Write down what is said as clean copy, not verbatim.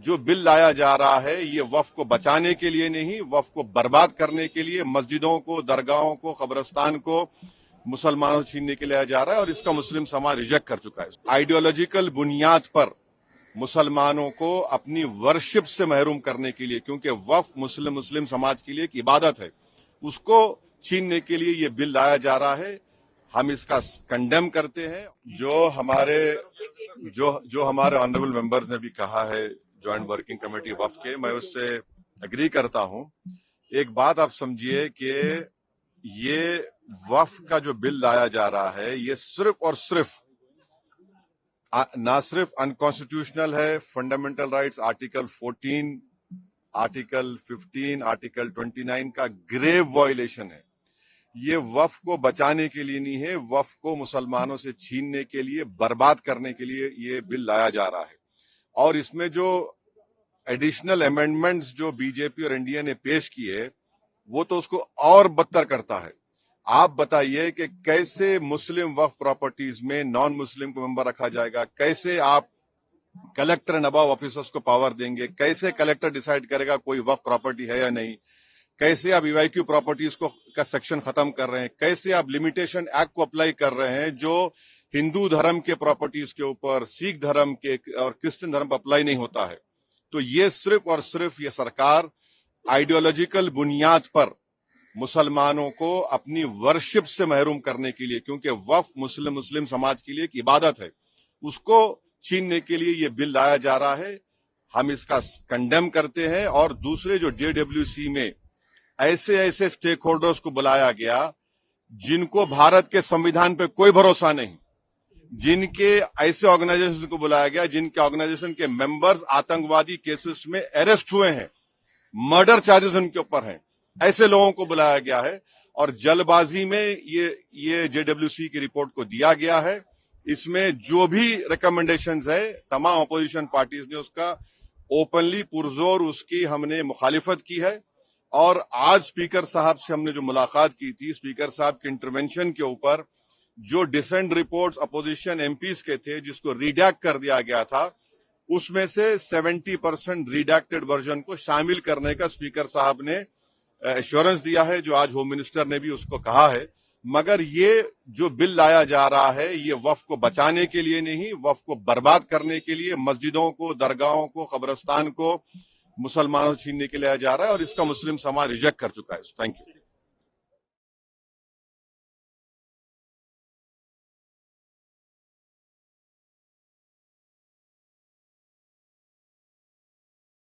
جو بل لایا جا رہا ہے یہ وقف کو بچانے کے لیے نہیں، وقف کو برباد کرنے کے لیے، مسجدوں کو، درگاہوں کو، قبرستان کو مسلمانوں سے چھیننے کے لیے لایا جا رہا ہے، اور اس کا مسلم سماج ریجیکٹ کر چکا ہے۔ آئیڈیالوجیکل بنیاد پر مسلمانوں کو اپنی ورشپ سے محروم کرنے کے لیے، کیونکہ وقف مسلم سماج کے لیے ایک عبادت ہے، اس کو چھیننے کے لیے یہ بل لایا جا رہا ہے۔ ہم اس کا کنڈیم کرتے ہیں۔ جو ہمارے آنریبل ممبرز نے بھی کہا ہے جوائنٹ ورکنگ کمیٹی وقف کے، میں اس سے اگری کرتا ہوں۔ ایک بات آپ سمجھیے کہ یہ وقف کا جو بل لایا جا رہا ہے یہ صرف اور صرف نہ صرف انکانسٹیٹیوشنل ہے، fundamental rights article 14، article 15، article 29 کا گریو وائلیشن ہے۔ یہ وقف کو بچانے کے لیے نہیں ہے، وقف کو مسلمانوں سے چھیننے کے لیے، برباد کرنے کے لیے یہ بل لایا جا رہا ہے۔ اور اس میں جو ایڈیشنل امینڈمنٹس جو بی جے پی اور این ڈی اے نے پیش کیے وہ تو اس کو اور بدتر کرتا ہے۔ آپ بتائیے کہ کیسے مسلم وقف پراپرٹیز میں نان مسلم کو ممبر رکھا جائے گا، کیسے آپ کلیکٹر اینڈ ابو آفیسرز کو پاور دیں گے، کیسے کلیکٹر ڈیسائیڈ کرے گا کوئی وقف پراپرٹی ہے یا نہیں، کیسے آپ ایوائیکیو پراپرٹیز کا سیکشن ختم کر رہے ہیں، کیسے آپ لمیٹیشن ایکٹ کو اپلائی کر رہے ہیں جو ہندو دھرم کے پراپرٹیز کے اوپر، سکھ دھرم کے اور کرسچن دھرم پر اپلائی نہیں ہوتا ہے۔ تو یہ صرف اور صرف یہ سرکار آئیڈیالوجیکل بنیاد پر مسلمانوں کو اپنی ورشپ سے محروم کرنے کے لیے، کیونکہ وقف مسلم سماج کے لیے ایک عبادت ہے، اس کو چھیننے کے لیے یہ بل لایا جا رہا ہے۔ ہم اس کا کنڈیم کرتے ہیں۔ اور دوسرے جو جے ڈبلیو سی میں ایسے اسٹیک ہولڈرز کو بلایا گیا جن کو بھارت کے سمویدھان پہ کوئی بھروسہ نہیں، جن کے ایسے آرگنائزیشن کو بلایا گیا جن کے آرگنائزیشن کے ممبرز آتنکوادی کیسز میں اریسٹ ہوئے ہیں، مرڈر چارجز ان کے اوپر ہیں، ایسے لوگوں کو بلایا گیا ہے، اور جلد بازی میں یہ جے ڈبلیو سی کی رپورٹ کو دیا گیا ہے۔ اس میں جو بھی ریکمنڈیشنز ہے تمام اپوزیشن پارٹیز نے اس کا اوپنلی پرزور اس کی ہم نے مخالفت کی ہے۔ اور آج اسپیکر صاحب سے ہم نے جو ملاقات کی تھی، اسپیکر صاحب کے انٹروینشن کے اوپر جو dissent reports opposition MPs کے تھے جس کو ریڈیکٹ کر دیا گیا تھا، اس میں سے 70% ریڈیکٹڈ ورژن کو شامل کرنے کا اسپیکر صاحب نے ایشورنس دیا ہے، جو آج ہوم منسٹر نے بھی اس کو کہا ہے۔ مگر یہ جو بل لایا جا رہا ہے یہ وقف کو بچانے کے لیے نہیں، وقف کو برباد کرنے کے لیے، مسجدوں کو، درگاہوں کو، قبرستان کو مسلمانوں سے چھیننے کے لیے لایا جا رہا ہے، اور اس کا مسلم سماج ریجیکٹ کر چکا ہے۔ Thank you.